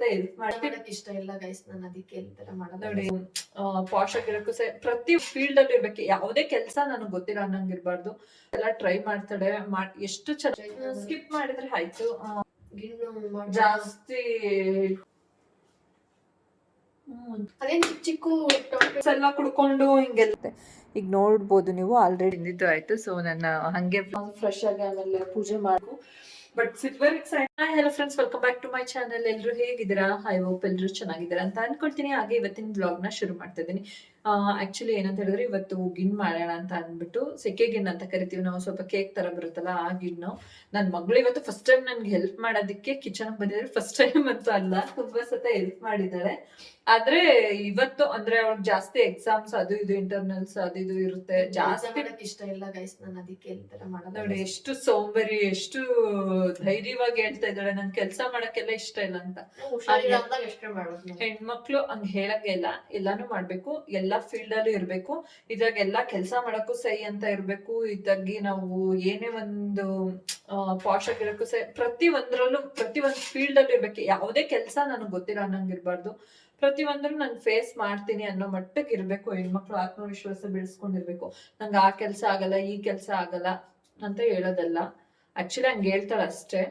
ಸತ ಹೆಲ್ಪ್ ಮಾಡಕ್ ಇಷ್ಟ ಇಲ್ಲ ಗೈಸ್, ನಾನು ಅದಕ್ಕೆ ಈ ತರ ಮಾಡೋದು. ನೋಡಿ ಪಾಶ್ ಆಗಿರಕ್ಕೂ ಪ್ರತಿ ಫೀಲ್ಡ್ ಅಲ್ಲಿ ಇರ್ಬೇಕು. ಯಾವುದೇ ಕೆಲಸ ನನಗೆ ಗೊತ್ತಿಲ್ಲ ಅನ್ನಂಗಿರ್ಬಾರ್ದು. ಎಲ್ಲ ಟ್ರೈ ಮಾಡ್ತಾಳೆ. ಎಷ್ಟು ಚೆನ್ನಾಗಿ ಸ್ಕಿಪ್ ಮಾಡಿದ್ರೆ ಆಯ್ತು. ಜಾಸ್ತಿ ಅದೇನ್ ಚಿಕ್ಕ ಎಲ್ಲ ಕುಡ್ಕೊಂಡು ಹಿಂಗೆಲ್ಲ ಈಗ ನೋಡ್ಬೋದು ನೀವು. ಆಲ್ರೆಡಿ ತಿಂದಿದ್ದು ಆಯ್ತು. ಸೊ ನನ್ನ ಹಂಗೆ ಫ್ರೆಶ್ ಆಗಿ ಆಮೇಲೆ ಪೂಜೆ ಮಾಡು. But very excited. Hello friends, welcome back to my channel. ಎಲ್ಲರೂ ಹೇಗಿದ್ದೀರಾ? ಐ ಹೋಪ್ ಎಲ್ಲರೂ ಚೆನ್ನಾಗಿದ್ದೀರಾ ಅಂತ ಅನ್ಕೊಳ್ತೀನಿ. ಹಾಗೆ ಇವತ್ತಿನ ಬ್ಲಾಗ್ ನ ಶುರು ಮಾಡ್ತಾ ಇದ್ದೀನಿ. ಆಕ್ಚುಲಿ ಏನಂತ ಹೇಳಿದ್ರೆ, ಇವತ್ತು ಗಿನ್ ಮಾಡೋಣ ಅಂತ ಅಂದ್ಬಿಟ್ಟು, ಸೆಕೆ ಗಿನ್ ಅಂತ ಕರಿತೀವಿ ನಾವು, ಸ್ವಲ್ಪ ಕೇಕ್ ತರ ಬರುತ್ತಲ್ಲ ಆ ಗಿನ್ನು. ನನ್ನ ಮಗಳು ಇವತ್ತು ಫಸ್ಟ್ ಟೈಮ್ ನನ್ಗೆ ಹೆಲ್ಪ್ ಮಾಡೋದಕ್ಕೆ ಕಿಚನ್ ಬಂದಿದ್ರೆ. ಫಸ್ಟ್ ಟೈಮ್ ಅಂತೂ ಅಲ್ಲ, ತುಂಬಾ ಸತ ಹೆಲ್ಪ್ ಮಾಡಿದ್ದಾಳೆ. ಆದ್ರೆ ಇವತ್ತು ಅಂದ್ರೆ ಅವ್ಳಿಗೆ ಜಾಸ್ತಿ ಎಕ್ಸಾಮ್ಸ್ ಅದು ಇದು ಇಂಟರ್ನಲ್ಸ್ ಅದು ಇದು ಇರುತ್ತೆ. ಜಾಸ್ತಿ ಇಷ್ಟ ಇಲ್ಲ ಗೈಸ್, ನಾನು ಅದಕ್ಕೆ ಈ ತರ ಮಾಡೋದು. ನೋಡಿ ಎಷ್ಟು ಸೋಂಬೇರಿ, ಎಷ್ಟು ಧೈರ್ಯವಾಗಿ ಹೇಳ್ತಾ ಇದ್ದಾಳೆ ನನ್ ಕೆಲ್ಸ ಮಾಡಕ್ಕೆಲ್ಲ ಇಷ್ಟ ಇಲ್ಲ ಅಂತ. ಹೆಣ್ಮಕ್ಳು ಹಂಗ್ ಹೇಳಂಗೆ ಇಲ್ಲ, ಎಲ್ಲಾನು ಮಾಡ್ಬೇಕು, ಎಲ್ಲಾ ಫೀಲ್ಡ್ ಅಲ್ಲೂ ಇರ್ಬೇಕು. ಇದ್ರಾಗ ಎಲ್ಲಾ ಕೆಲ್ಸ ಮಾಡಕ್ಕೂ ಸೈ ಅಂತ ಇರ್ಬೇಕು. ಇದಾಗಿ ನಾವು ಏನೇ ಒಂದು ಪಾಶ್ ಆಗಿರಕ್ಕೂ ಸೈ, ಪ್ರತಿ ಒಂದ್ ಫೀಲ್ಡ್ ಅಲ್ಲಿ ಇರ್ಬೇಕು. ಯಾವುದೇ ಕೆಲ್ಸ ನನಗ್ ಗೊತ್ತಿಲ್ಲ ಅನ್ನಂಗಿರ್ಬಾರ್ದು. ಪ್ರತಿ ಒಂದ್ರು ನಾನು ಫೇಸ್ ಮಾಡ್ತೀನಿ ಅನ್ನೋ ಮಟ್ಟಕ್ಕೆ ಇರ್ಬೇಕು. ಹೆಣ್ಮಕ್ಳು ಆತ್ಮವಿಶ್ವಾಸ ಬೆಳೆಸ್ಕೊಂಡಿರ್ಬೇಕು. ನಂಗೆ ಆ ಕೆಲ್ಸ ಆಗಲ್ಲ, ಈ ಕೆಲ್ಸ ಆಗಲ್ಲ ಅಂತ ಹೇಳೋದಲ್ಲ. ಆಕ್ಚುಲಿ ಹಂಗೆ ಹೇಳ್ತಾಳೆ ಅಷ್ಟೇ.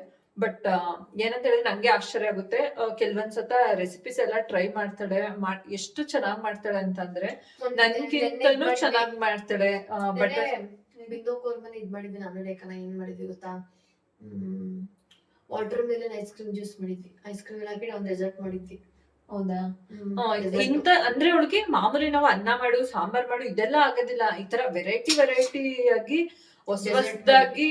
ಬಟ್ ಏನಂತ ಹೇಳಿದ್ರೆ ನಂಗೆ ಆಶ್ಚರ್ಯ ಆಗುತ್ತೆ. ಕೆಲವೊಂದ್ಸತ ರೆಸಿಪೀಸ್ ಎಲ್ಲ ಟ್ರೈ ಮಾಡ್ತಾಳೆ. ಎಷ್ಟು ಚೆನ್ನಾಗ್ ಮಾಡ್ತಾಳೆ ಅಂತಂದ್ರೆ ನನ್ಗಿಂತನೂ ಚೆನ್ನಾಗ್ ಮಾಡ್ತಾಳೆ. ಬಟ್ ಬಿಂದು ಕೋರ್ಮನೆ ಇದ್ ಮಾಡಿದ್ವಿ ನಾನು ರೇಖನ. ಏನ್ ಮಾಡಿದ್ವಿ ಗೊತ್ತಾ? Water melon ice cream juice ಮಾಡಿದ್ವಿ. ಐಸ್ ಕ್ರೀಮ್ ಹಾಕಿ ಒಂದ್ ಡೆಸರ್ಟ್ ಮಾಡಿದ್ವಿ. ಹೌದಾ? ಇಂತ ಅಂದ್ರೆ ಅವಳಿಗೆ ಮಾಮೂಲಿ ನಾವು ಅನ್ನ ಮಾಡು, ಸಾಂಬಾರ್ ಮಾಡು ಇದೆಲ್ಲ ಆಗೋದಿಲ್ಲ. ಈ ತರ ವೆರೈಟಿ ಆಗಿ ಹೊಸದಾಗಿ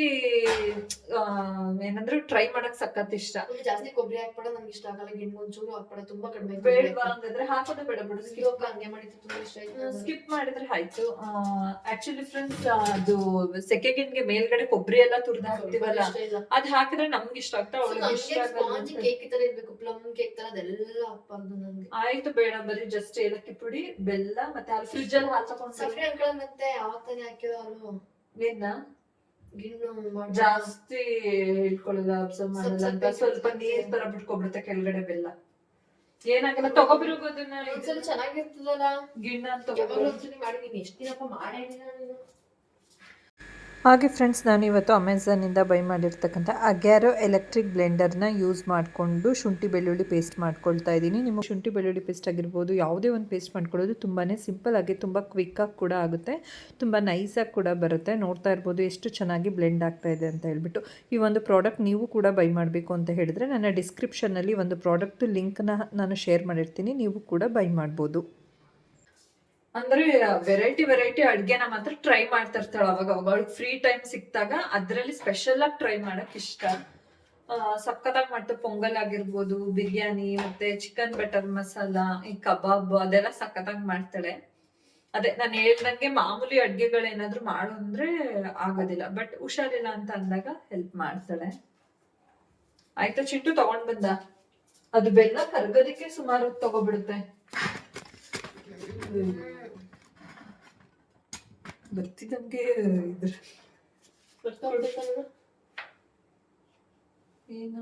ಏನಂದ್ರೆ ಟ್ರೈ ಮಾಡಕ್ ಸಖತ್ ಇಷ್ಟ. ಜಾಸ್ತಿ ಕೊಬ್ಬರಿ ಹಾಕ್ಬೇಡ, ನಂಗೆ ಇಷ್ಟ ಆಗಲ್ಲ. ಗಿಣ್ಣು ಒಂಚೂರು ಹಾಕ್ಬೇಡ, ತುಂಬಾ ಕಡಿಮೆ. ಬೇಡವಾ ಹಂಗಂದ್ರೆ ಹಾಕೋದೇ ಬೇಡ ಬಿಡು. ಹಂಗೆ ಮಾಡಿದ್ದು ತುಂಬಾ ಇಷ್ಟ ಆಯ್ತು. ಸ್ಕಿಪ್ ಮಾಡಿದ್ರೆ ಆಯ್ತು. ಆಕ್ಚುಲಿ ಫ್ರೆಂಡ್ಸ್, ಅದು ಸೆಕೆ ಗಿಣ್ಗೆ ಮೇಲ್ಗಡೆ ಕೊಬ್ಬರಿ ಎಲ್ಲ ತುರ್ದು ಹಾಕ್ತಿವಲ್ಲ, ಅದ್ ಹಾಕಿದ್ರೆ ನಮ್ಗೆ ಇಷ್ಟ ಆಗ್ತಾ. ಅವ್ಳಿಗೆ ಇಷ್ಟ ಆಗಲ್ಲ. ಕೇಕ್ ತರ ಇರ್ಬೇಕು, ಪ್ಲಮ್ ಕೇಕ್ ತರ. ಅದೆಲ್ಲ ಹಾಕ್ಬಾರ್ದು ನನ್ಗೆ. ಆಯ್ತು ಬೇಡ, ಬರೀ ಜಸ್ಟ್ ಏಲಕ್ಕಿ ಪುಡಿ, ಬೆಲ್ಲ ಮತ್ತೆ ಅಲ್ಲಿ ಫ್ರಿಜ್ ಅಲ್ಲಿ ಹಾಕೊಂಡು ಸಫ್ರೆ ಅನ್ಕೊಳ್ಳ. ಮತ್ತೆ ಯಾವತ್ತಾನೆ ಹಾಕಿರೋ ಅವರು ಏನ ಗಿಣ್ಣು ಜಾಸ್ತಿ ಇಟ್ಕೊಳ್ಳಲ್ಲ, ಅಬ್ಸರ್ವ್ ಮಾಡಲ್ಲ ಅಂತ. ಸ್ವಲ್ಪ ನೀರ್ ತರ ಬಿಟ್ಕೊಬಿಡುತ್ತೆ ಕೆಳಗಡೆ ಬೆಲ್ಲ. ಏನಾಗಲ್ಲ, ತಗೋಬಿರೋದನ್ನ. ಚೆನ್ನಾಗಿರ್ತದಲ್ಲ ಗಿಣ್ಣ ಅಂತ ಮಾಡಿದೀನಿ. ಎಷ್ಟು ದಿನಪ್ಪ ಮಾಡಿದೀನಿ ನಾನು. ಹಾಗೆ ಫ್ರೆಂಡ್ಸ್, ನಾನು ಇವತ್ತು ಅಮೆಝಾನಿಂದ ಬೈ ಮಾಡಿರ್ತಕ್ಕಂಥ ಅಗ್ಯಾರೋ ಎಲೆಕ್ಟ್ರಿಕ್ ಬ್ಲೆಂಡರ್ನ ಯೂಸ್ ಮಾಡಿಕೊಂಡು ಶುಂಠಿ ಬೆಳ್ಳುಳ್ಳಿ ಪೇಸ್ಟ್ ಮಾಡ್ಕೊಳ್ತಾ ಇದ್ದೀನಿ. ನಿಮಗೆ ಶುಂಠಿ ಬೆಳ್ಳುಳ್ಳಿ ಪೇಸ್ಟ್ ಆಗಿರ್ಬೋದು, ಯಾವುದೇ ಒಂದು ಪೇಸ್ಟ್ ಮಾಡ್ಕೊಳ್ಳೋದು ತುಂಬಾ ಸಿಂಪಲ್ ಆಗಿ, ತುಂಬ ಕ್ವಿಕ್ಕಾಗಿ ಕೂಡ ಆಗುತ್ತೆ, ತುಂಬ ನೈಸಾಗಿ ಕೂಡ ಬರುತ್ತೆ. ನೋಡ್ತಾ ಇರ್ಬೋದು ಎಷ್ಟು ಚೆನ್ನಾಗಿ ಬ್ಲೆಂಡ್ ಆಗ್ತಾ ಇದೆ ಅಂತ ಹೇಳ್ಬಿಟ್ಟು. ಈ ಒಂದು ಪ್ರಾಡಕ್ಟ್ ನೀವು ಕೂಡ ಬೈ ಮಾಡಬೇಕು ಅಂತ ಹೇಳಿದ್ರೆ ನನ್ನ ಡಿಸ್ಕ್ರಿಪ್ಷನ್ನಲ್ಲಿ ಒಂದು ಪ್ರಾಡಕ್ಟ್ ಲಿಂಕ್ನ ನಾನು ಶೇರ್ ಮಾಡಿರ್ತೀನಿ, ನೀವು ಕೂಡ ಬೈ ಮಾಡ್ಬೋದು. ಅಂದ್ರೆ ವೆರೈಟಿ ಅಡ್ಗೆನ ಮಾತ್ರ ಟ್ರೈ ಮಾಡ್ತಾ ಇರ್ತಾಳೆ ಅವಾಗ ಅವಳಿಗೆ ಫ್ರೀ ಟೈಮ್ ಸಿಕ್ತಾಗ. ಅದ್ರಲ್ಲಿ ಸ್ಪೆಷಲ್ ಆಗಿ ಟ್ರೈ ಮಾಡಕ್ ಇಷ್ಟ. ಸಕ್ಕತ್ತಾಗಿ ಮಾಡ್ತಾರೆ. ಪೊಂಗಲ್ ಆಗಿರ್ಬೋದು, ಬಿರಿಯಾನಿ, ಮತ್ತೆ ಚಿಕನ್ ಬಟರ್ ಮಸಾಲ, ಈ ಕಬಾಬ್ ಅದೆಲ್ಲ ಸಕ್ಕತ್ತಾಗಿ ಮಾಡ್ತಾಳೆ. ಅದೇ ನಾನು ಹೇಳ್ದಂಗೆ ಮಾಮೂಲಿ ಅಡ್ಗೆಗಳೇನಾದ್ರು ಮಾಡು ಅಂದ್ರೆ ಆಗೋದಿಲ್ಲ. ಬಟ್ ಹುಷಾರಿಲ್ಲ ಅಂತ ಅಂದಾಗ ಹೆಲ್ಪ್ ಮಾಡ್ತಾಳೆ. ಆಯ್ತಾ ಚಿಂಟು, ತಗೊಂಡ್ ಬಂದ. ಅದು ಬೆಲ್ಲ ಕರ್ಗೋದಿಕ್ಕೆ ಸುಮಾರು ತಗೋಬಿಡುತ್ತೆ. ಬರ್ತಿದಂಗೆ ಏನು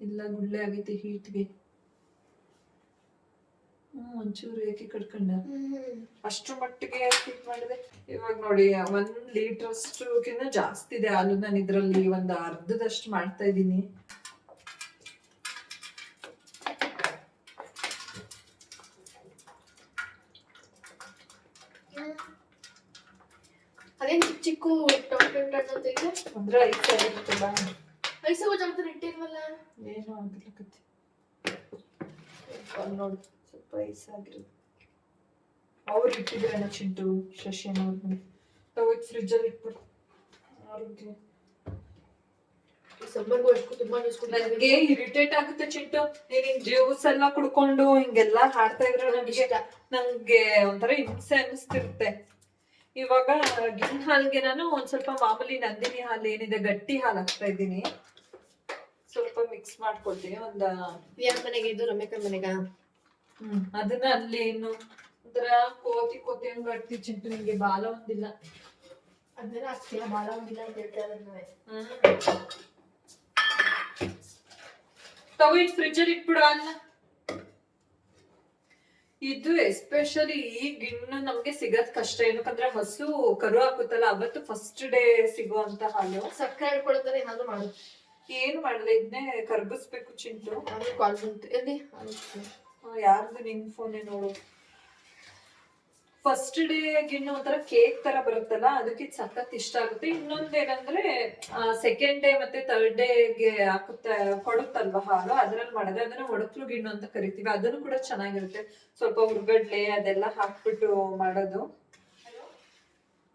ಇಲ್ಲ, ಗುಳ್ಳೆ ಆಗೈತೆ ಹೀಟ್ಗೆ. ಒಂಚೂರು ಏಕೆ ಕಡ್ಕೊಂಡ, ಅಷ್ಟ್ರ ಮಟ್ಟಿಗೆ ಹೀಟ್ ಮಾಡಿದೆ. ಇವಾಗ ನೋಡಿ 1 ಲೀಟರ್ ಅಷ್ಟುಕಿನ್ನ ಜಾಸ್ತಿ ಇದೆ ಹಾಲು. ನಾನು ಇದ್ರಲ್ಲಿ ಒಂದು ಅರ್ಧದಷ್ಟು ಮಾಡ್ತಾ ಇದ್ದೀನಿ. ಅದೇನ್ ಚಿಕ್ಕ ಅಂದ್ರೆ ಐಸ ಜಾಗದಲ್ಲಿ ಇಟ್ಟಿಲ್ವಲ್ಲ. ಏನೋ ಆಗ್ಲಿಕ್ಕತ್ತಿ ನೋಡಿ, ಸ್ವಲ್ಪ ಐಸ್ ಆಗಿರೋದು. ಅವ್ರು ಇಟ್ಟಿದ್ರೇನ ಚಿಂಟು, ಶಶಿಯನವ್ರು ತಗೋದ್ ಫ್ರಿಜ್ ಅಲ್ಲಿ ಇಟ್ಬಿಟ್ಟು. ಆರೋಗ್ಯ ನನ್ಗೆ ಇರಿಟೇಟ್ ಆಗುತ್ತೆ ಚಿಂಟು. ನೀನ್ ಜ್ಯೂಸ್ ಎಲ್ಲ ಕುಡ್ಕೊಂಡು ಹಿಂಗೆಲ್ಲ ಹಾಡ್ತಾ ಇದ್ರೆ ನಂಗೆ ಒಂಥರ ಹಿಂಸೆ ಅನಿಸ್ತಿರುತ್ತೆ. ಇವಾಗ ಗಿಣ್ ಹಾಲ್ಗೆ ನಾನು ಒಂದ್ ಸ್ವಲ್ಪ ಮಾಮೂಲಿ ನಂದಿನಿ ಹಾಲು ಏನಿದೆ ಗಟ್ಟಿ ಹಾಲು ಹಾಕ್ತಾ ಇದ್ದೀನಿ. ಸ್ವಲ್ಪ ಮಿಕ್ಸ್ ಮಾಡ್ಕೊಳ್ತೀನಿ. ಯಾರ ಮನೆಗೆ ಇದು? ರಮ್ಯಕ್ಕ ಮನೆಗ. ಅದನ್ನ ಅಲ್ಲಿ ಇನ್ನು ಒಂಥರ ಕೋತಿ ಹಂಗ ಕಟ್ತಿ ಚಿಂಟು. ನಿಂಗೆ ಬಾಲ ಒಂದಿಲ್ಲ, ಅದನ್ನೆಲ್ಲ ಹಾಕ್ತಿಲ್ಲ. ಬಾಲ ಒಂದಿಲ್ಲ ಅಂತ ಹೇಳ್ತಾ ಇದ್ದಾರೆ. ತಗೋ ಇದು ಫ್ರಿಜ್ಜಲ್ಲಿ ಇಟ್ಬಿಡು ಅನ್ನ. ಇದು ಎಸ್ಪೆಷಲಿ ಈ ಗಿಣ್ಣು ನಮ್ಗೆ ಸಿಗದ್ ಕಷ್ಟ, ಏನಕ್ಕಂದ್ರೆ ಹಸು ಕರು ಹಾಕುತ್ತಲ್ಲ ಅವತ್ತು ಫಸ್ಟ್ ಡೇ ಸಿಗುವಂತ ಹಾಲು. ಸಕ್ಕರೆ ಹಿಡ್ಕೊಳ್ತಾರೆ, ಏನಾದ್ರು ಮಾಡು. ಏನು ಮಾಡಲ್ಲ, ಇದನ್ನೇ ಕರ್ಗಿಸ್ಬೇಕು ಚಿಂಟು. ನನಗೆ ಕಾಲ್ ಬಂತು. ಎಲ್ಲಿ ಯಾರ್ದು ನಿನ್ ಫೋನೇ ನೋಡು. ಫಸ್ಟ್ ಡೇ ಗಿಣ್ಣು ಒಂಥರ ಕೇಕ್ ತರ ಬರುತ್ತಲ್ಲ, ಅದಕ್ಕೆ ಸಖತ್ ಇಷ್ಟ ಆಗುತ್ತೆ. ಇನ್ನೊಂದೇನಂದ್ರೆ ಸೆಕೆಂಡ್ ಡೇ ಮತ್ತೆ ಥರ್ಡ್ ಡೇಗೆ ಹಾಕುತ್ತೆ ಕೊಡುತ್ತಲ್ವಾ ಹಾಲು, ಅದ್ರಲ್ಲಿ ಮಾಡಿದ್ರೆ ಅದನ್ನ ಒಡಕ್ಲು ಗಿಣ್ಣು ಅಂತ ಕರಿತೀವಿ. ಅದನ್ನು ಕೂಡ ಚೆನ್ನಾಗಿರುತ್ತೆ. ಸ್ವಲ್ಪ ಹುರ್ಗಡ್ಲೆ ಅದೆಲ್ಲ ಹಾಕ್ಬಿಟ್ಟು ಮಾಡೋದು.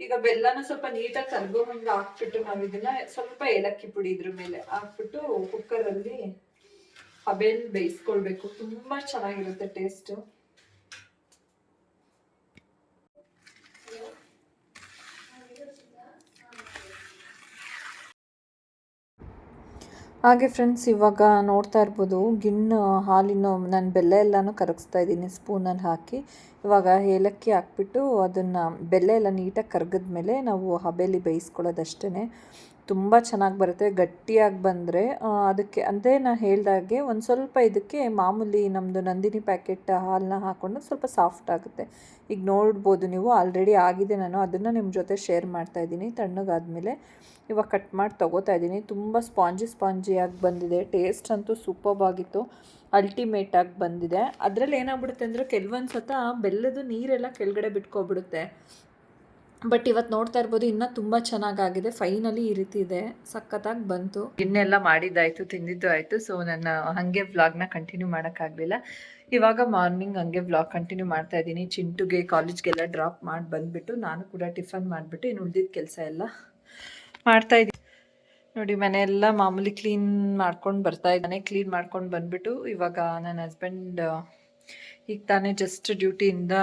ಈಗ ಬೆಲ್ಲನ ಸ್ವಲ್ಪ ನೀಟಾಗಿ ಕರ್ಗೋ ಹಂಗೆ ಹಾಕ್ಬಿಟ್ಟು ನಾವ್ ಇದನ್ನ ಸ್ವಲ್ಪ ಏಲಕ್ಕಿ ಪುಡಿ ಇದ್ರ ಮೇಲೆ ಹಾಕ್ಬಿಟ್ಟು ಕುಕ್ಕರ್ ಅಲ್ಲಿ ಹಬೆಲ್ ಬೇಯಿಸ್ಕೊಳ್ಬೇಕು. ತುಂಬಾ ಚೆನ್ನಾಗಿರುತ್ತೆ ಟೇಸ್ಟ್. ಹಾಗೆ ಫ್ರೆಂಡ್ಸ್, ಇವಾಗ ನೋಡ್ತಾ ಇರ್ಬೋದು ಗಿಣ್ಣು ಹಾಲಿನ ನಾನು ಬೆಲ್ಲ ಎಲ್ಲನೂ ಕರಗಿಸ್ತಾ ಇದ್ದೀನಿ ಸ್ಪೂನಲ್ಲಿ ಹಾಕಿ. ಇವಾಗ ಏಲಕ್ಕಿ ಹಾಕ್ಬಿಟ್ಟು ಅದನ್ನು ಬೆಲ್ಲ ಎಲ್ಲ ನೀಟಾಗಿ ಕರಗಿದ್ಮೇಲೆ ನಾವು ಹಬೆಯಲ್ಲಿ ಬೇಯಿಸ್ಕೊಳ್ಳೋದಷ್ಟೇ. ತುಂಬ ಚೆನ್ನಾಗಿ ಬರುತ್ತೆ. ಗಟ್ಟಿಯಾಗಿ ಬಂದರೆ ಅದಕ್ಕೆ ಅಂದರೆ ನಾನು ಹೇಳ್ದಾಗೆ ಒಂದು ಸ್ವಲ್ಪ ಇದಕ್ಕೆ ಮಾಮೂಲಿ ನಮ್ಮದು ನಂದಿನಿ ಪ್ಯಾಕೆಟ್ ಹಾಲನ್ನ ಹಾಕ್ಕೊಂಡು ಸ್ವಲ್ಪ ಸಾಫ್ಟ್ ಆಗುತ್ತೆ. ಈಗ ನೋಡ್ಬೋದು ನೀವು, ಆಲ್ರೆಡಿ ಆಗಿದೆ. ನಾನು ಅದನ್ನು ನಿಮ್ಮ ಜೊತೆ ಶೇರ್ ಮಾಡ್ತಾಯಿದ್ದೀನಿ ತಣ್ಣಗಾದ್ಮೇಲೆ. ಇವಾಗ ಕಟ್ ಮಾಡಿ ತೊಗೋತಾ ಇದ್ದೀನಿ. ತುಂಬ ಸ್ಪಾಂಜಿಯಾಗಿ ಬಂದಿದೆ. ಟೇಸ್ಟ್ ಅಂತೂ ಸೂಪರ್ಬ್ ಆಗಿತ್ತು, ಅಲ್ಟಿಮೇಟಾಗಿ ಬಂದಿದೆ. ಅದರಲ್ಲಿ ಏನಾಗ್ಬಿಡುತ್ತೆ ಅಂದರೆ ಕೆಲವೊಂದು ಸತ ಬೆಲ್ಲದ ನೀರೆಲ್ಲ ಕೆಳಗಡೆ ಬಿಟ್ಕೊಬಿಡುತ್ತೆ. ಬಟ್ ಇವತ್ತು ನೋಡ್ತಾ ಇರ್ಬೋದು ಇನ್ನೂ ತುಂಬ ಚೆನ್ನಾಗಾಗಿದೆ. ಫೈನಲಿ ಈ ರೀತಿ ಇದೆ, ಸಖತ್ತಾಗಿ ಬಂತು. ಗಿಣ್ಣೆಲ್ಲ ಮಾಡಿದ್ದಾಯಿತು, ತಿಂದಿದ್ದು ಆಯಿತು. ಸೊ ನಾನು ಹಾಗೆ ವ್ಲಾಗ್ನ ಕಂಟಿನ್ಯೂ ಮಾಡೋಕ್ಕಾಗಲಿಲ್ಲ. ಇವಾಗ ಮಾರ್ನಿಂಗ್ ಹಂಗೆ ವ್ಲಾಗ್ ಕಂಟಿನ್ಯೂ ಮಾಡ್ತಾ ಇದ್ದೀನಿ. ಚಿಂಟುಗೆ ಕಾಲೇಜ್ಗೆಲ್ಲ ಡ್ರಾಪ್ ಮಾಡಿ ಬಂದುಬಿಟ್ಟು ನಾನು ಕೂಡ ಟಿಫನ್ ಮಾಡಿಬಿಟ್ಟು ಇನ್ನು ಉಳಿದಿದ್ದ ಕೆಲಸ ಎಲ್ಲ ಮಾಡ್ತಾಯಿದ್ದೀನಿ. ನೋಡಿ, ಮನೆಯೆಲ್ಲ ಮಾಮೂಲಿ ಕ್ಲೀನ್ ಮಾಡ್ಕೊಂಡು ಬರ್ತಾ ಇದ್ದಾನೆ. ಕ್ಲೀನ್ ಮಾಡ್ಕೊಂಡು ಬಂದುಬಿಟ್ಟು ಇವಾಗ ನನ್ನ ಹಸ್ಬೆಂಡ್ ಈಗ ತಾನೇ ಜಸ್ಟ್ ಡ್ಯೂಟಿಯಿಂದ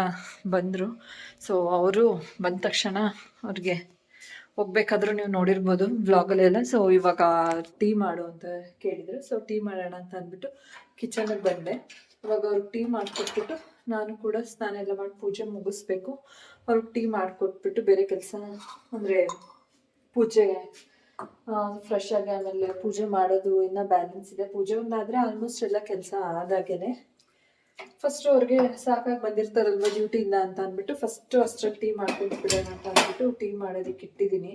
ಬಂದರು. ಸೊ ಅವರು ಬಂದ ತಕ್ಷಣ ಅವ್ರಿಗೆ ಹೋಗ್ಬೇಕಾದ್ರೂ ನೀವು ನೋಡಿರ್ಬೋದು ವ್ಲಾಗಲ್ಲೆಲ್ಲ. ಸೊ ಇವಾಗ ಟೀ ಮಾಡು ಅಂತ ಕೇಳಿದರು. ಸೊ ಟೀ ಮಾಡೋಣ ಅಂತ ಅಂದ್ಬಿಟ್ಟು ಕಿಚನ್ಗೆ ಬಂದೆ. ಇವಾಗ ಅವ್ರಿಗೆ ಟೀ ಮಾಡಿಕೊಟ್ಬಿಟ್ಟು ನಾನು ಕೂಡ ಸ್ನಾನ ಎಲ್ಲ ಮಾಡಿ ಪೂಜೆ ಮುಗಿಸ್ಬೇಕು. ಅವ್ರಿಗೆ ಟೀ ಮಾಡಿಕೊಟ್ಬಿಟ್ಟು ಬೇರೆ ಕೆಲಸ ಅಂದರೆ ಪೂಜೆ ಫ್ರೆಶ್ ಆಗಿ ಆಮೇಲೆ ಪೂಜೆ ಮಾಡೋದು ಇನ್ನೂ ಬ್ಯಾಲೆನ್ಸ್ ಇದೆ. ಪೂಜೆ ಒಂದಾದರೆ ಆಲ್ಮೋಸ್ಟ್ ಎಲ್ಲ ಕೆಲಸ ಆದಾಗೇ ಫಸ್ಟ್ ಅವ್ರಿಗೆ ಸಾಕಾಗಿ ಬಂದಿರ್ತಾರಲ್ವ ಡ್ಯೂಟಿಯಿಂದ ಅಂತ ಅಂದ್ಬಿಟ್ಟು ಫಸ್ಟು ಅಷ್ಟರಲ್ಲಿ ಟೀ ಮಾಡ್ಕೊಂಡು ಬಿಡೋಣ ಅಂತ ಅಂದ್ಬಿಟ್ಟು ಟೀ ಮಾಡೋದಕ್ಕೆ ಇಟ್ಟಿದ್ದೀನಿ.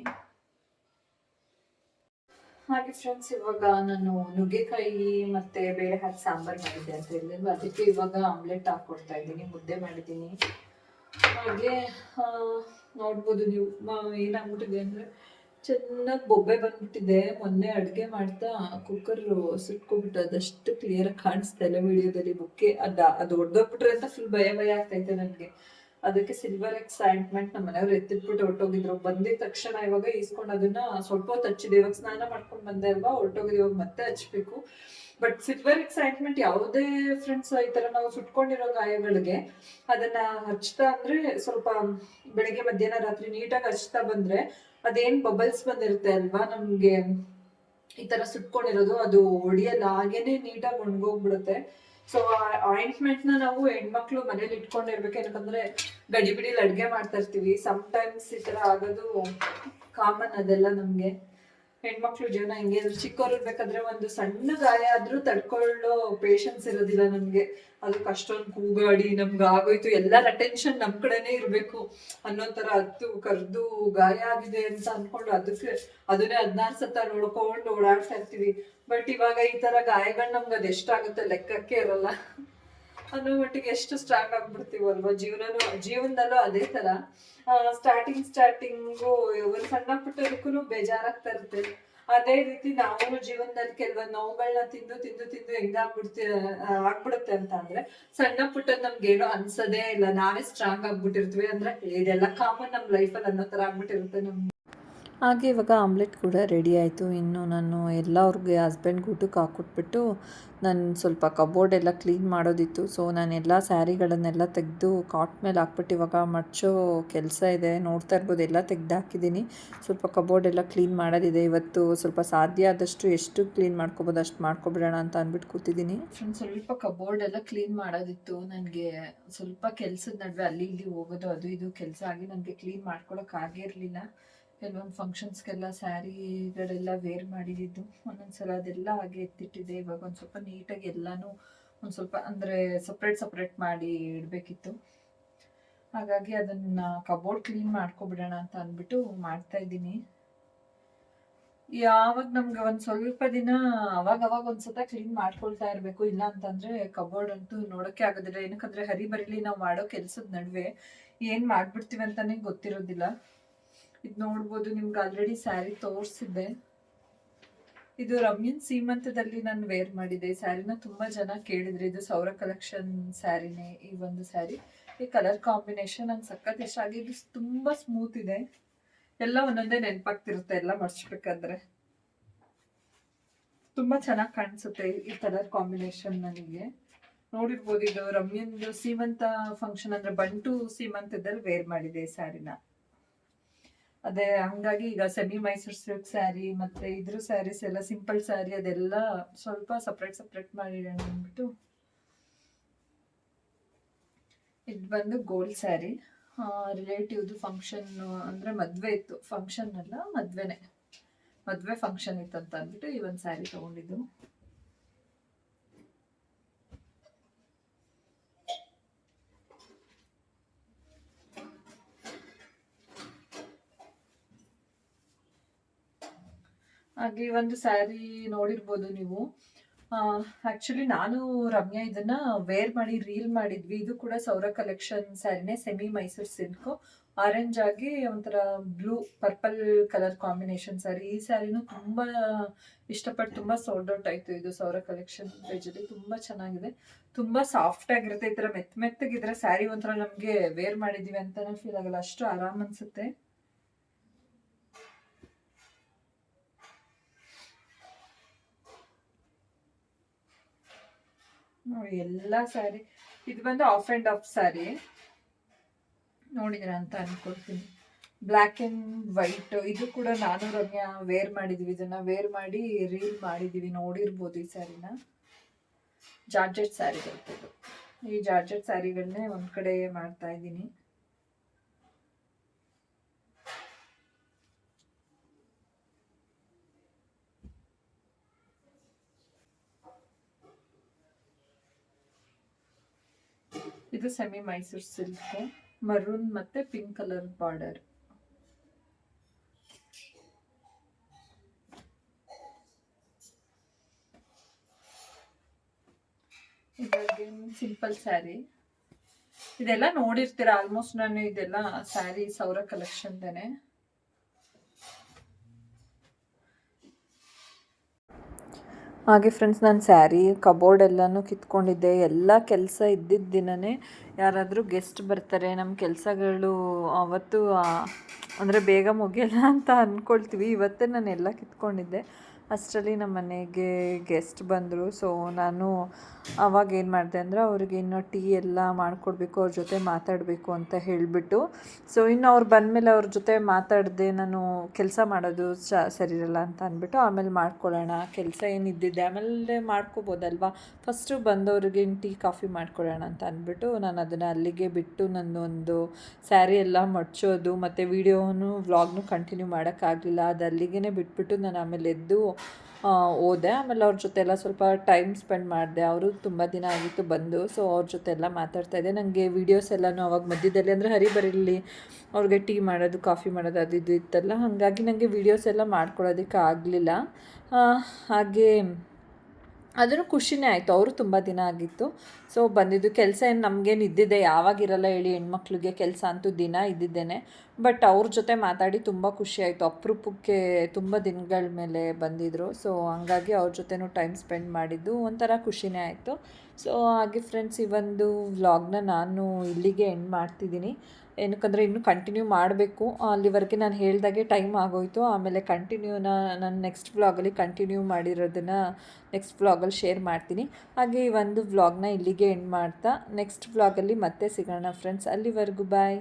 ಹಾಗೆ ಫ್ರೆಂಡ್ಸ್, ಇವಾಗ ನಾನು ನುಗ್ಗೆಕಾಯಿ ಮತ್ತು ಬೇಳೆ ಹಾಕಿ ಸಾಂಬಾರು ಮಾಡಿದ್ದೆ ಅಂತ ಹೇಳಿದ್ವಿ. ಅದಕ್ಕೆ ಇವಾಗ ಆಮ್ಲೆಟ್ ಹಾಕ್ಕೊಡ್ತಾ ಇದ್ದೀನಿ. ಮುದ್ದೆ ಮಾಡಿದ್ದೀನಿ. ಹಾಗೆ ನೋಡ್ಬೋದು ನೀವು ಏನಾಗ್ಬಿಟ್ಟಿದೆ ಅಂದರೆ ಚೆನ್ನಾಗಿ ಬೊಬ್ಬೆ ಬಂದ್ಬಿಟ್ಟಿದೆ. ಮೊನ್ನೆ ಅಡುಗೆ ಮಾಡ್ತಾ ಕುಕ್ಕರ್ ಸುಟ್ಕೊಬಿಟ್ಟು ಅದಷ್ಟು ಕ್ಲಿಯರಾಗಿ ಕಾಣಿಸ್ತಾ ಇಲ್ಲ ವಿಡಿಯೋದಲ್ಲಿ. ಬುಕ್ಕೆ ಅದು ಹೊಡೆದೋಗ್ಬಿಟ್ರೆ ಅಂತ ಫುಲ್ ಭಯ ಆಗ್ತೈತೆ ನನಗೆ. ಅದಕ್ಕೆ ಸಿಲ್ವರ್ ಎಕ್ಸ್ ಆಯಿಂಟ್ಮೆಂಟ್ ನಮ್ಮ ಮನೆಯವ್ರು ಎತ್ತಿಟ್ಬಿಟ್ಟು ಹೊರಟೋಗಿದ್ರು. ಬಂದಿದ ತಕ್ಷಣ ಇವಾಗ ಈಸ್ಕೊಂಡು ಅದನ್ನ ಸ್ವಲ್ಪ ಹೊತ್ತು ಹಚ್ಚಿದೆ. ಇವಾಗ ಸ್ನಾನ ಮಾಡ್ಕೊಂಡು ಬಂದೆ ಅಲ್ವಾ, ಹೊರಟೋಗಿದ್ದು. ಇವಾಗ ಮತ್ತೆ ಹಚ್ಬೇಕು. ಬಟ್ ಸಿಲ್ವರ್ ಎಕ್ಸ್ ಆಯಿಂಟ್ಮೆಂಟ್ ಯಾವುದೇ ಫ್ರೆಂಡ್ಸ್ ಈ ಥರ ನಾವು ಸುಟ್ಕೊಂಡಿರೋ ಗಾಯಗಳಿಗೆ ಅದನ್ನ ಹಚ್ತಾ ಅಂದರೆ ಸ್ವಲ್ಪ ಬೆಳಗ್ಗೆ ಮಧ್ಯಾಹ್ನ ರಾತ್ರಿ ನೀಟಾಗಿ ಹಚ್ತಾ ಬಂದರೆ ಅದೇನು ಬಬಲ್ಸ್ ಬಂದಿರುತ್ತೆ ಅಲ್ವಾ ನಮಗೆ ಈ ಥರ ಸುಟ್ಕೊಂಡಿರೋದು, ಅದು ಒಡಿಯಲ್ಲ, ಹಾಗೇನೆ ನೀಟಾಗಿ ಒಣಗೋಗ್ಬಿಡುತ್ತೆ. ಸೊ ಆಯಿಂಟ್ಮೆಂಟ್ನ ನಾವು ಹೆಣ್ಮಕ್ಳು ಮನೇಲಿ ಇಟ್ಕೊಂಡಿರ್ಬೇಕು. ಯಾಕಂದರೆ ಗಡಿಬಿಡಿಲಿ ಅಡುಗೆ ಮಾಡ್ತಾ ಇರ್ತೀವಿ. ಸಮ್ಟೈಮ್ಸ್ ಈ ಥರ ಆಗೋದು ಕಾಮನ್. ಅದೆಲ್ಲ ನಮಗೆ ಹೆಣ್ಮಕ್ಳು ಜೀವನ ಹಿಂಗೆ. ಚಿಕ್ಕವ್ರು ಇರ್ಬೇಕಾದ್ರೆ ಒಂದು ಸಣ್ಣ ಗಾಯ ಆದ್ರೂ ತಡ್ಕೊಳ್ಳೋ ಪೇಷನ್ಸ್ ಇರೋದಿಲ್ಲ ನಮ್ಗೆ. ಅದಕ್ಕೆ ಅಷ್ಟೊಂದು ಕೂಗಾಡಿ ನಮ್ಗೆ ಆಗೋಯ್ತು, ಎಲ್ಲರ ಅಟೆನ್ಷನ್ ನಮ್ ಕಡೆನೇ ಇರ್ಬೇಕು ಅನ್ನೋ ತರ ಹತ್ತು ಕರ್ದು ಗಾಯ ಆಗಿದೆ ಅಂತ ಅನ್ಕೊಂಡು ಅದನ್ನೇ 16 ಸತ ನೋಡ್ಕೊಂಡು ಓಡಾಡ್ತಾ ಇರ್ತೀವಿ. ಬಟ್ ಇವಾಗ ಈ ತರ ಗಾಯಗಳು ನಮ್ಗೆ ಅದೆಷ್ಟಾಗುತ್ತೆ ಲೆಕ್ಕಕ್ಕೆ ಇರಲ್ಲ ಅನ್ನೋ ಮಟ್ಟಿಗೆ ಎಷ್ಟು ಸ್ಟ್ರಾಂಗ್ ಆಗ್ಬಿಡ್ತೀವಲ್ವಾ. ಜೀವನದಲ್ಲೂ ಅದೇ ತರ. ಸ್ಟಾರ್ಟಿಂಗು ಒಂದು ಸಣ್ಣ ಪುಟ್ಟದಕ್ಕೂ ಬೇಜಾರಾಗ್ತಾ ಇರುತ್ತೆ. ಅದೇ ರೀತಿ ನಾವು ಜೀವನದಲ್ಲಿ ಕೆಲವೊಂದು ನೋವುಗಳನ್ನ ತಿಂದು ಆಗ್ಬಿಡುತ್ತೆ ಅಂತ ಅಂದ್ರೆ ಸಣ್ಣ ಪುಟ್ಟದ್ ನಮ್ಗೇನೋ ಅನ್ಸದೇ ಇಲ್ಲ. ನಾವೇ ಸ್ಟ್ರಾಂಗ್ ಆಗ್ಬಿಟ್ಟಿರ್ತೀವಿ. ಅಂದ್ರೆ ಇದೆಲ್ಲ ಕಾಮನ್ ನಮ್ಮ ಲೈಫಲ್ಲಿ ಅನ್ನೋ ತರ ಆಗ್ಬಿಟ್ಟಿರುತ್ತೆ ನಮ್ಗೆ. ಹಾಗೆ ಇವಾಗ ಆಮ್ಲೆಟ್ ಕೂಡ ರೆಡಿ ಆಯಿತು. ಇನ್ನು ನಾನು ಅವ್ರಿಗೆ ಹಸ್ಬೆಂಡ್ಗೆ ಊಟಕ್ಕೆ ಹಾಕ್ಕೊಟ್ಬಿಟ್ಟು ನಾನು ಸ್ವಲ್ಪ ಕಬೋರ್ಡ್ ಎಲ್ಲ ಕ್ಲೀನ್ ಮಾಡೋದಿತ್ತು. ಸೊ ನಾನೆಲ್ಲ ಸ್ಯಾರಿಗಳನ್ನೆಲ್ಲ ತೆಗೆದು ಕಾಟ್ ಮೇಲೆ ಹಾಕ್ಬಿಟ್ಟು ಇವಾಗ ಮಡ್ಚೋ ಕೆಲಸ ಇದೆ. ನೋಡ್ತಾ ಇರ್ಬೋದು, ಎಲ್ಲ ತೆಗೆದು ಹಾಕಿದ್ದೀನಿ. ಸ್ವಲ್ಪ ಕಬೋರ್ಡ್ ಎಲ್ಲ ಕ್ಲೀನ್ ಮಾಡೋದಿದೆ. ಇವತ್ತು ಸ್ವಲ್ಪ ಸಾಧ್ಯ ಆದಷ್ಟು ಎಷ್ಟು ಕ್ಲೀನ್ ಮಾಡ್ಕೊಬೋದು ಅಷ್ಟು ಮಾಡ್ಕೊಬಿಡೋಣ ಅಂತ ಅಂದ್ಬಿಟ್ಟು ಕೂತಿದ್ದೀನಿ. ಸ್ವಲ್ಪ ಕಬೋರ್ಡ್ ಎಲ್ಲ ಕ್ಲೀನ್ ಮಾಡೋದಿತ್ತು. ನನಗೆ ಸ್ವಲ್ಪ ಕೆಲಸದ ನಡುವೆ ಅಲ್ಲಿ ಇಲ್ಲಿ ಹೋಗೋದು ಅದು ಇದು ಕೆಲಸ ಆಗಿ ನನಗೆ ಕ್ಲೀನ್ ಮಾಡ್ಕೊಳಕ್ಕೆ ಆಗಿರಲಿಲ್ಲ. ಕೆಲವೊಂದು ಫಂಕ್ಷನ್ಸ್ಗೆಲ್ಲ ಸ್ಯಾರಿಗಳೆಲ್ಲ ವೇರ್ ಮಾಡಿದ್ದು ಒಂದೊಂದ್ಸಲ ಅದೆಲ್ಲ ಹಾಗೆ ಎತ್ತಿಟ್ಟಿದೆ. ಇವಾಗ ಒಂದು ಸ್ವಲ್ಪ ನೀಟಾಗಿ ಎಲ್ಲನೂ ಒಂದು ಸ್ವಲ್ಪ ಅಂದರೆ ಸಪ್ರೇಟ್ ಮಾಡಿ ಇಡಬೇಕಿತ್ತು. ಹಾಗಾಗಿ ಅದನ್ನು ಕಬೋರ್ಡ್ ಕ್ಲೀನ್ ಮಾಡ್ಕೊಬಿಡೋಣ ಅಂತ ಅಂದ್ಬಿಟ್ಟು ಮಾಡ್ತಾ ಇದ್ದೀನಿ. ಯಾವಾಗ ನಮ್ಗೆ ಒಂದು ಸ್ವಲ್ಪ ದಿನ ಅವಾಗ ಒಂದ್ಸತ ಕ್ಲೀನ್ ಮಾಡ್ಕೊಳ್ತಾ ಇರಬೇಕು. ಇಲ್ಲ ಅಂತಂದರೆ ಕಬೋರ್ಡ್ ಅಂತೂ ನೋಡೋಕ್ಕೆ ಆಗೋದಿಲ್ಲ. ಏನಕ್ಕಂದರೆ ಹರಿಬರಿಲಿ ನಾವು ಮಾಡೋ ಕೆಲಸದ ನಡುವೆ ಏನು ಮಾಡ್ಬಿಡ್ತೀವಿ ಅಂತಲೇ ಗೊತ್ತಿರೋದಿಲ್ಲ. ಇದು ನೋಡ್ಬೋದು, ನಿಮ್ಗೆ ಆಲ್ರೆಡಿ ಸ್ಯಾರಿ ತೋರಿಸಿದ್ದೆ. ಇದು ರಮ್ಯನ್ ಸೀಮಂತದಲ್ಲಿ ನಾನು ವೇರ್ ಮಾಡಿದೆ. ಈ ಸ್ಯಾರಿನ ತುಂಬ ಜನ ಕೇಳಿದ್ರು. ಇದು ಸೌರ ಕಲೆಕ್ಷನ್ ಸ್ಯಾರಿನೇ ಈ ಒಂದು ಸ್ಯಾರಿ. ಈ ಕಲರ್ ಕಾಂಬಿನೇಷನ್ ನಂಗೆ ಸಖತ್ ಇಷ್ಟ ಆಗಿ. ಇದು ತುಂಬ ಸ್ಮೂತ್ ಇದೆ. ಎಲ್ಲ ಒಂದೊಂದೇ ನೆನಪಾಗ್ತಿರುತ್ತೆ ಎಲ್ಲ ಮರ್ಚ್ಬೇಕಾದ್ರೆ. ತುಂಬ ಚೆನ್ನಾಗಿ ಕಾಣಿಸುತ್ತೆ ಈ ಕಲರ್ ಕಾಂಬಿನೇಷನ್. ನನಗೆ ನೋಡಿರ್ಬೋದು, ಇದು ರಮ್ಯಂದು ಸೀಮಂತ ಫಂಕ್ಷನ್ ಅಂದರೆ ಬಂಟು ಸೀಮಂತದಲ್ಲಿ ವೇರ್ ಮಾಡಿದೆ ಈ ಸ್ಯಾರಿನ. ಅದೇ ಹಂಗಾಗಿ ಈಗ ಸೆಮಿ ಮೈಸೂರು ಸಿಲ್ಕ್ ಸ್ಯಾರಿ ಮತ್ತು ಇದ್ರ ಸ್ಯಾರೀಸ್ ಎಲ್ಲ ಸಿಂಪಲ್ ಸ್ಯಾರಿ ಅದೆಲ್ಲ ಸ್ವಲ್ಪ ಸಪ್ರೇಟ್ ಮಾಡಿಡೋಣ ಅಂದ್ಬಿಟ್ಟು. ಇದು ಬಂದು ಗೋಲ್ಡ್ ಸ್ಯಾರಿ. ರಿಲೇಟಿವ್ದು ಫಂಕ್ಷನ್ ಅಂದರೆ ಮದುವೆ ಇತ್ತು, ಫಂಕ್ಷನ್ ಅಲ್ಲ ಮದುವೆ ಫಂಕ್ಷನ್ ಇತ್ತು ಅಂತ ಅಂದ್ಬಿಟ್ಟು ಈ ಒಂದು ಸ್ಯಾರಿ ತೊಗೊಂಡಿದ್ದು. ಹಾಗೆ ಒಂದು ಸ್ಯಾರಿ ನೋಡಿರ್ಬೋದು ನೀವು. ಆ್ಯಕ್ಚುಲಿ ನಾನು ರಮ್ಯಾ ಇದನ್ನು ವೇರ್ ಮಾಡಿ ರೀಲ್ ಮಾಡಿದ್ವಿ. ಇದು ಕೂಡ ಸೌರ ಕಲೆಕ್ಷನ್ ಸ್ಯಾರಿನೇ, ಸೆಮಿ ಮೈಸೂರು ಸಿಲ್ಕು. ಆರೆಂಜ್ ಆಗಿ ಒಂಥರ blue purple colour combination sari. ಈ ಸ್ಯಾರಿನೂ ತುಂಬ ಇಷ್ಟಪಟ್ಟು ತುಂಬ ಸೋಲ್ಡ್ ಔಟ್ ಆಯಿತು. ಇದು ಸೌರ ಕಲೆಕ್ಷನ್ ಪೇಜಲ್ಲಿ ತುಂಬ ಚೆನ್ನಾಗಿದೆ, ತುಂಬ ಸಾಫ್ಟ್ ಆಗಿರುತ್ತೆ. ಈ ಥರ ಮೆತ್ತಗಿದ್ರೆ ಸ್ಯಾರಿ ಒಂಥರ ನಮಗೆ ವೇರ್ ಮಾಡಿದ್ದೀವಿ ಅಂತಲೇ ಫೀಲ್ ಆಗಲ್ಲ, ಅಷ್ಟು ಆರಾಮ್ ಅನಿಸುತ್ತೆ. ನೋಡಿ ಎಲ್ಲ ಸ್ಯಾರಿ. ಇದು ಬಂದು ಆಫ್ ಆ್ಯಂಡ್ ಆಫ್ ಸ್ಯಾರಿ, ನೋಡಿದ್ರ ಅಂತ ಅನ್ಕೊಳ್ತೀನಿ. Black and white. ಇದು ಕೂಡ ನಾನು ರಮ್ಯಾ ವೇರ್ ಮಾಡಿದ್ವಿ. ಇದನ್ನು ವೇರ್ ಮಾಡಿ ರೀಲ್ ಮಾಡಿದ್ದೀವಿ, ನೋಡಿರ್ಬೋದು ಈ ಸ್ಯಾರಿನ. ಜಾರ್ಜೆಟ್ ಸ್ಯಾರಿ ಬರ್ತದೆ. ಈ ಜಾರ್ಜೆಟ್ ಸ್ಯಾರಿಗಳನ್ನೇ ಒಂದು ಕಡೆ ಮಾಡ್ತಾ ಇದ್ದೀನಿ. ಇದು ಸೆಮಿ ಮೈಸೂರು ಸಿಲ್ಕ್, ಮರೂನ್ ಮತ್ತೆ ಪಿಂಕ್ ಕಲರ್ ಬಾರ್ಡರ್. ಇವಾಗೇನು ಸಿಂಪಲ್ ಸ್ಯಾರಿ. ಇದೆಲ್ಲ ನೋಡಿರ್ತೀರ ಆಲ್ಮೋಸ್ಟ್. ನಾನು ಇದೆಲ್ಲ ಸ್ಯಾರಿ ಸೌರ ಕಲೆಕ್ಷನ್ದೇನೆ. ಹಾಗೆ ಫ್ರೆಂಡ್ಸ್, ನಾನು ಸ್ಯಾರಿ ಕಬೋರ್ಡ್ ಎಲ್ಲನೂ ಕಿತ್ಕೊಂಡಿದ್ದೆ. ಎಲ್ಲ ಕೆಲಸ ಇದ್ದಿದ್ದ ದಿನವೇ ಯಾರಾದರೂ ಗೆಸ್ಟ್ ಬರ್ತಾರೆ, ನಮ್ಮ ಕೆಲಸಗಳು ಅವತ್ತು ಅಂದರೆ ಬೇಗ ಮುಗಿಯಲ್ಲ ಅಂತ ಅಂದ್ಕೊಳ್ತೀವಿ. ಇವತ್ತೇ ನಾನು ಎಲ್ಲ ಕಿತ್ಕೊಂಡಿದ್ದೆ. ಅಷ್ಟರಲ್ಲಿ ನಮ್ಮ ಮನೆಗೆ ಗೆಸ್ಟ್ ಬಂದರು. ಸೊ ನಾನು ಆವಾಗ ಏನು ಮಾಡಿದೆ ಅಂದರೆ ಅವ್ರಿಗೆ ಇನ್ನೂ ಟೀ ಎಲ್ಲ ಮಾಡಿಕೊಡ್ಬೇಕು, ಅವ್ರ ಜೊತೆ ಮಾತಾಡಬೇಕು ಅಂತ ಹೇಳಿಬಿಟ್ಟು. ಸೊ ಇನ್ನು ಅವ್ರು ಬಂದಮೇಲೆ ಅವ್ರ ಜೊತೆ ಮಾತಾಡದೆ ನಾನು ಕೆಲಸ ಮಾಡೋದು ಸರಿ ಇರಲ್ಲ ಅಂತ ಅಂದ್ಬಿಟ್ಟು ಆಮೇಲೆ ಮಾಡ್ಕೊಳ್ಳೋಣ, ಕೆಲಸ ಏನಿದ್ದಿದ್ದೆ ಆಮೇಲೆ ಮಾಡ್ಕೋಬೋದಲ್ವಾ, ಫಸ್ಟು ಬಂದವ್ರಿಗೆ ಟೀ ಕಾಫಿ ಮಾಡ್ಕೊಳ್ಳೋಣ ಅಂತ ಅಂದ್ಬಿಟ್ಟು ನಾನು ಅದನ್ನು ಅಲ್ಲಿಗೆ ಬಿಟ್ಟು ನನ್ನೊಂದು ಸ್ಯಾರಿ ಎಲ್ಲ ಮಡ್ಚೋದು ಮತ್ತು ವೀಡಿಯೋನು ವ್ಲಾಗ್ನು ಕಂಟಿನ್ಯೂ ಮಾಡೋಕ್ಕಾಗಲಿಲ್ಲ. ಅದು ಅಲ್ಲಿಗೆ ಬಿಟ್ಬಿಟ್ಟು ನಾನು ಆಮೇಲೆ ಎದ್ದು ಹೋದೆ. ಆಮೇಲೆ ಅವ್ರ ಜೊತೆ ಎಲ್ಲ ಸ್ವಲ್ಪ ಟೈಮ್ ಸ್ಪೆಂಡ್ ಮಾಡಿದೆ. ಅವರು ತುಂಬ ದಿನ ಆಗಿತ್ತು ಬಂದು. ಸೊ ಅವ್ರ ಜೊತೆ ಎಲ್ಲ ಮಾತಾಡ್ತಾಯಿದ್ದೆ. ನನಗೆ ವೀಡಿಯೋಸ್ ಎಲ್ಲನೂ ಅವಾಗ ಮಧ್ಯದಲ್ಲಿ ಅಂದರೆ ಹರಿಬರಿಲಿ ಅವ್ರಿಗೆ ಟೀ ಮಾಡೋದು ಕಾಫಿ ಮಾಡೋದು ಅದು ಇದು ಇತ್ತಲ್ಲ, ಹಾಗಾಗಿ ನನಗೆ ವೀಡಿಯೋಸ್ ಎಲ್ಲ ಮಾಡ್ಕೊಳ್ಳೋದಕ್ಕೆ ಆಗಲಿಲ್ಲ. ಹಾಗೆ ಅದನ್ನು ಖುಷಿನೇ ಆಯಿತು. ಅವರು ತುಂಬ ದಿನ ಆಗಿತ್ತು ಸೊ ಬಂದಿದ್ದು. ಕೆಲಸ ಏನು ನಮಗೇನು ಇದ್ದಿದ್ದೆ, ಯಾವಾಗಿರಲ್ಲ ಹೇಳಿ ಹೆಣ್ಮಕ್ಳಿಗೆ ಕೆಲಸ ಅಂತೂ ದಿನ ಇದ್ದಿದ್ದೇನೆ. ಬಟ್ ಅವ್ರ ಜೊತೆ ಮಾತಾಡಿ ತುಂಬ ಖುಷಿ ಆಯಿತು. ಅಪರೂಪಕ್ಕೆ ತುಂಬ ದಿನಗಳ ಮೇಲೆ ಬಂದಿದ್ದರು. ಸೊ ಹಂಗಾಗಿ ಅವ್ರ ಜೊತೆನೂ ಟೈಮ್ ಸ್ಪೆಂಡ್ ಮಾಡಿದ್ದು ಒಂಥರ ಖುಷಿನೇ ಆಯಿತು. ಸೊ ಹಾಗೆ ಫ್ರೆಂಡ್ಸ್, ಈ ಒಂದು ವ್ಲಾಗ್ನ ನಾನು ಇಲ್ಲಿಗೆ ಎಂಡ್ ಮಾಡ್ತಿದ್ದೀನಿ. ಏನಕ್ಕಂದರೆ ಇನ್ನೂ ಕಂಟಿನ್ಯೂ ಮಾಡಬೇಕು. ಅಲ್ಲಿವರೆಗೆ ನಾನು ಹೇಳ್ದಾಗೆ ಟೈಮ್ ಆಗೋಯಿತು. ಆಮೇಲೆ ನಾನು ನೆಕ್ಸ್ಟ್ ವ್ಲಾಗಲ್ಲಿ ಕಂಟಿನ್ಯೂ ಮಾಡಿರೋದನ್ನು ನೆಕ್ಸ್ಟ್ ವ್ಲಾಗಲ್ಲಿ ಶೇರ್ ಮಾಡ್ತೀನಿ. ಹಾಗೆ ಈ ಒಂದು ವ್ಲಾಗ್ನ ಇಲ್ಲಿಗೆ ಎಂಡ್ ಮಾಡ್ತಾ ನೆಕ್ಸ್ಟ್ ವ್ಲಾಗಲ್ಲಿ ಮತ್ತೆ ಸಿಗೋಣ ಫ್ರೆಂಡ್ಸ್. ಅಲ್ಲಿವರೆಗೂ ಬಾಯ್.